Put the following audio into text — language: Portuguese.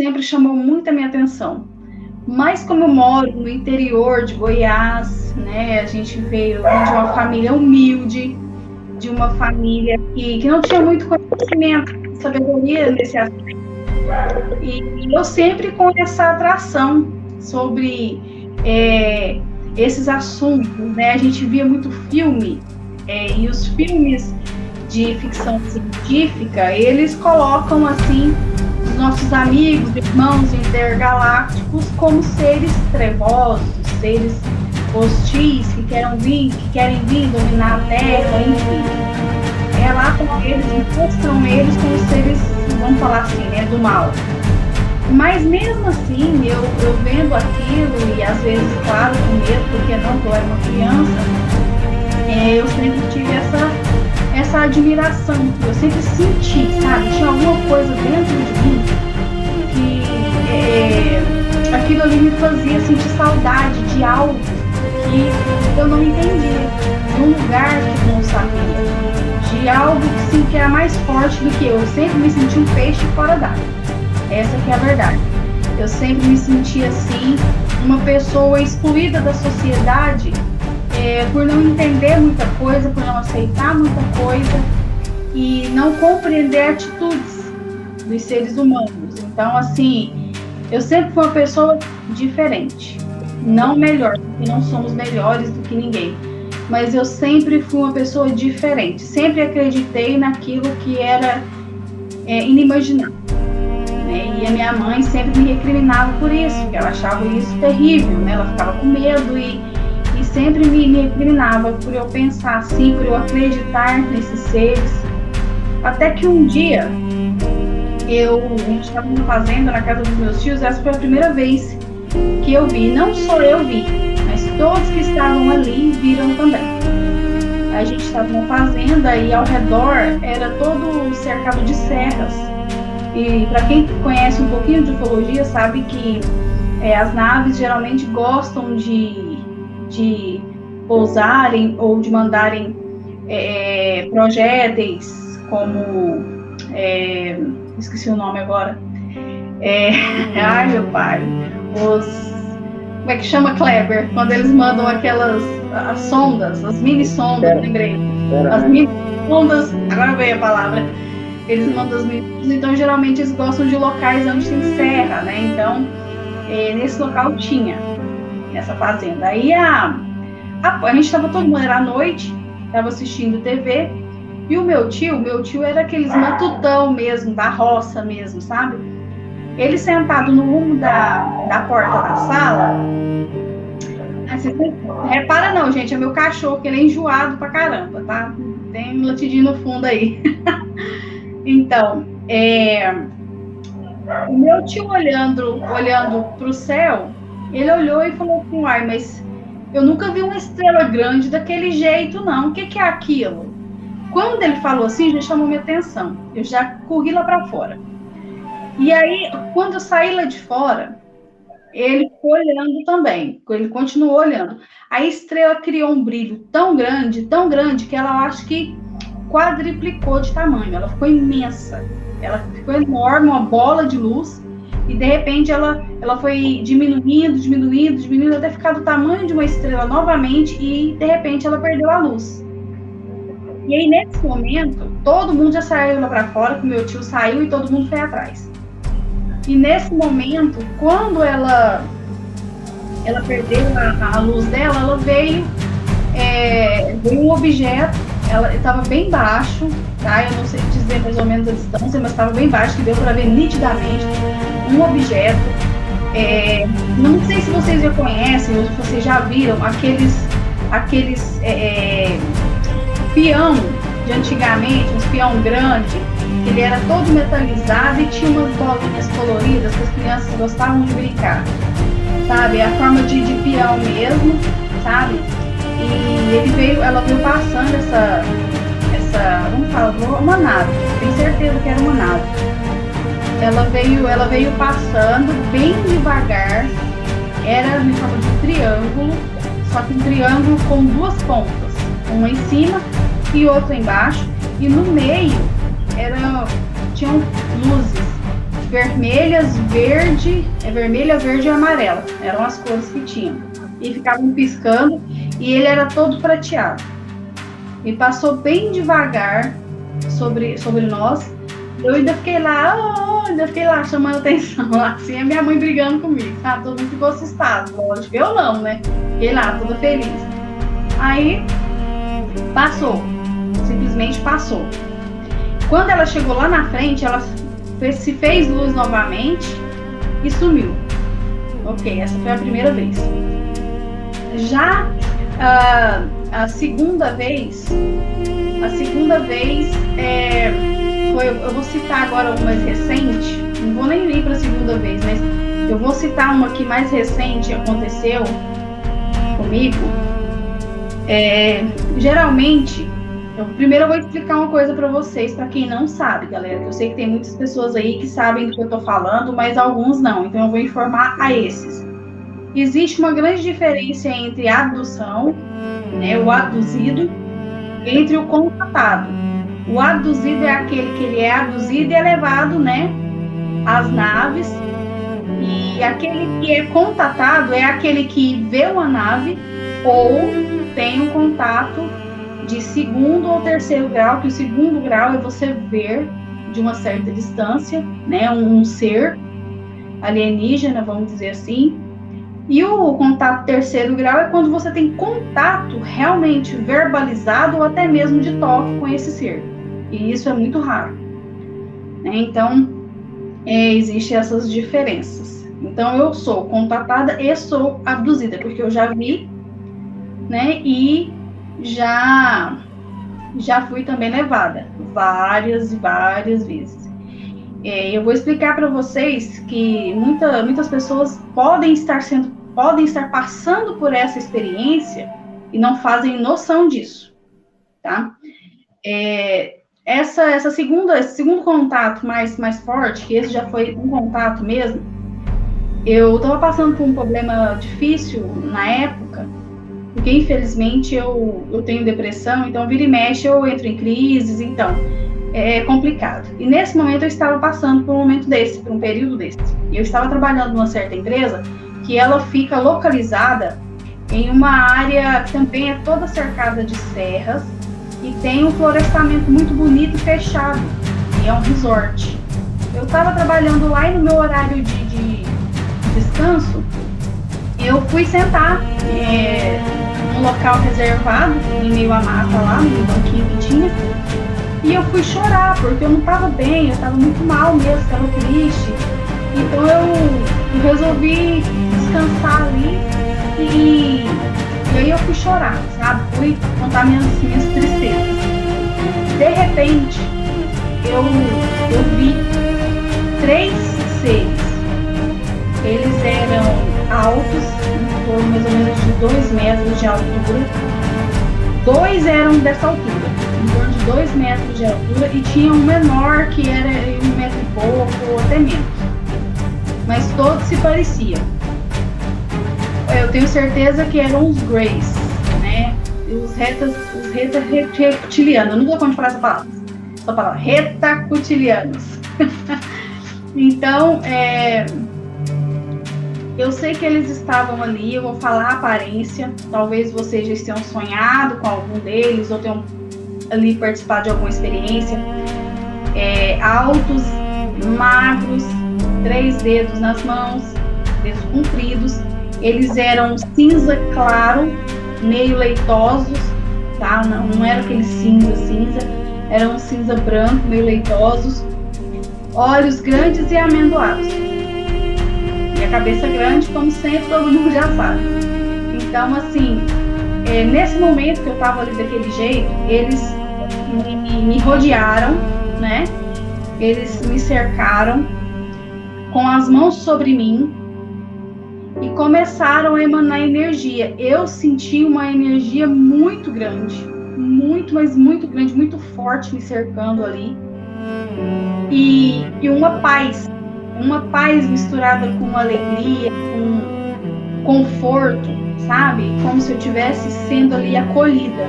sempre chamou muito a minha atenção. Mas como eu moro no interior de Goiás, né, a gente veio de uma família humilde, de uma família que não tinha muito conhecimento, sabedoria nesse aspecto. E eu sempre com essa atração sobre esses assuntos, né? A gente via muito filme, e os filmes de ficção científica, eles colocam, assim, os nossos amigos, irmãos intergalácticos como seres trevosos, seres hostis, que querem vir dominar a Terra, enfim. Relatam eles, mostram eles como seres, vamos falar assim, né, do mal. Mas mesmo assim, eu vendo aquilo, e às vezes, claro, com medo, porque não, eu era uma criança, eu sempre tive essa admiração, eu sempre senti, sabe, tinha alguma coisa dentro de mim que aquilo ali me fazia sentir saudade de algo que eu não entendia, de um lugar que eu não sabia, de algo que era mais forte do que eu sempre me senti um peixe fora d'água. Essa que é a verdade. Eu sempre me senti assim, uma pessoa excluída da sociedade, por não entender muita coisa, por não aceitar muita coisa e não compreender atitudes dos seres humanos. Então, assim, eu sempre fui uma pessoa diferente, não melhor, porque não somos melhores do que ninguém, mas eu sempre fui uma pessoa diferente, sempre acreditei naquilo que era inimaginável. E a minha mãe sempre me recriminava por isso, porque ela achava isso terrível, né? Ela ficava com medo e sempre me recriminava por eu pensar assim, por eu acreditar nesses seres. Até que um dia, a gente estava numa fazenda na casa dos meus tios, essa foi a primeira vez que eu vi. Não só eu vi, mas todos que estavam ali viram também. A gente estava numa fazenda e ao redor era todo cercado de serras. E para quem conhece um pouquinho de ufologia sabe que as naves geralmente gostam de pousarem ou de mandarem projéteis como esqueci o nome agora, ai meu pai, como é que chama, Kleber? Quando eles mandam as sondas, as mini sondas, lembrei, as mini sondas, agora veio a palavra. Eles mandam as meninas, então geralmente eles gostam de locais onde tem serra, né? Então, nesse local tinha, nessa fazenda. Aí a gente estava todo mundo, era à noite, estava assistindo TV, e o meu tio era aqueles matutão mesmo, da roça mesmo, sabe? Ele sentado no rumo da porta da sala, assim, repara não, gente, é meu cachorro, que ele é enjoado pra caramba, tá? Tem um latidinho no fundo aí. Então, o meu tio olhando para o céu, ele olhou e falou assim, uai, mas eu nunca vi uma estrela grande daquele jeito, não. O que é aquilo? Quando ele falou assim, já chamou minha atenção. Eu já corri lá para fora. E aí, quando eu saí lá de fora, ele foi olhando também. Ele continuou olhando. A estrela criou um brilho tão grande, que ela, acho que quadriplicou de tamanho, ela ficou imensa, ela ficou enorme, uma bola de luz, e de repente ela foi diminuindo, até ficar do tamanho de uma estrela novamente, e de repente ela perdeu a luz. E aí nesse momento, todo mundo já saiu lá para fora, que meu tio saiu e todo mundo foi atrás. E nesse momento, quando ela perdeu a luz dela, ela veio um objeto. Ela estava bem baixo, tá? Eu não sei dizer mais ou menos a distância, mas estava bem baixo, que deu para ver nitidamente um objeto. Não sei se vocês já conhecem, ou se vocês já viram aqueles peão de antigamente, um peão grande, que ele era todo metalizado e tinha umas bolinhas coloridas que as crianças gostavam de brincar, sabe? A forma de peão mesmo, sabe? E ela veio passando essa, vamos falar, uma nave, tenho certeza que era uma nave. Ela veio passando bem devagar, era em forma de triângulo, só que um triângulo com duas pontas, uma em cima e outra embaixo, e no meio tinham luzes, vermelhas, vermelha, verde e amarela. Eram as cores que tinham. E ficavam piscando, e ele era todo prateado. E passou bem devagar sobre nós. Eu ainda fiquei lá chamando atenção, lá, assim, a minha mãe brigando comigo, sabe? Todo mundo ficou assustado, lógico, eu não, né? Fiquei lá, toda feliz. Aí, passou, simplesmente passou. Quando ela chegou lá na frente, ela se fez luz novamente e sumiu. Ok, essa foi a primeira vez. Já a segunda vez eu vou citar agora uma mais recente, não vou nem ir para a segunda vez, mas eu vou citar uma que mais recente aconteceu comigo. Geralmente, primeiro eu vou explicar uma coisa para vocês, para quem não sabe, galera, que eu sei que tem muitas pessoas aí que sabem do que eu estou falando, mas alguns não, então eu vou informar a esses. Existe uma grande diferença entre a abdução, né, o abduzido, entre o contatado. O abduzido é aquele que ele é abduzido e é levado, né, às naves. E aquele que é contatado é aquele que vê uma nave ou tem um contato de segundo ou terceiro grau, que o segundo grau é você ver de uma certa distância, né, um ser alienígena, vamos dizer assim. E o contato terceiro grau é quando você tem contato realmente verbalizado ou até mesmo de toque com esse ser. E isso é muito raro. Então, existem essas diferenças. Então, eu sou contatada e sou abduzida, porque eu já vi, né? E já fui também levada várias e várias vezes. Eu vou explicar para vocês que muitas pessoas podem estar passando por essa experiência e não fazem noção disso, tá? Esse segundo contato mais forte, que esse já foi um contato mesmo, eu estava passando por um problema difícil na época, porque infelizmente eu tenho depressão, então vira e mexe eu entro em crises, então é complicado. E nesse momento eu estava passando por um momento desse, por um período desse. E eu estava trabalhando numa certa empresa que ela fica localizada em uma área que também é toda cercada de serras e tem um florestamento muito bonito e fechado, e é um resort. Eu estava trabalhando lá e no meu horário de descanso, eu fui sentar num local reservado, em meio à mata lá, no banquinho que tinha, e eu fui chorar, porque eu não estava bem, eu estava muito mal mesmo, estava triste. Então eu resolvi descansar ali e aí eu fui chorar, sabe? Fui contar minhas tristezas. De repente, eu vi 3 seres. Eles eram altos, em torno mais ou menos de 2 metros de altura. 2 eram dessa altura, em torno de 2 metros de altura, e tinha um menor que era 1 metro e pouco, ou até menos. Mas todos se pareciam. Eu tenho certeza que eram os Greys, né? Os retacutilianos. Eu não dou conta de falar essa palavra. Retacutilianos. Então, eu sei que eles estavam ali, eu vou falar a aparência. Talvez vocês já tenham sonhado com algum deles, ou tenham ali participado de alguma experiência. Altos, magros, 3 dedos nas mãos, dedos compridos. Eles eram cinza claro, meio leitosos, tá? Não era aquele cinza, eram cinza branco, meio leitosos, olhos grandes e amendoados. E a cabeça grande, como sempre, todo mundo já sabe. Então, assim, nesse momento que eu tava ali daquele jeito, eles me rodearam, né? Eles me cercaram com as mãos sobre mim e começaram a emanar energia. Eu senti uma energia muito grande, muito, mas muito grande, muito forte me cercando ali. E uma paz misturada com alegria, com conforto, sabe? Como se eu estivesse sendo ali acolhida.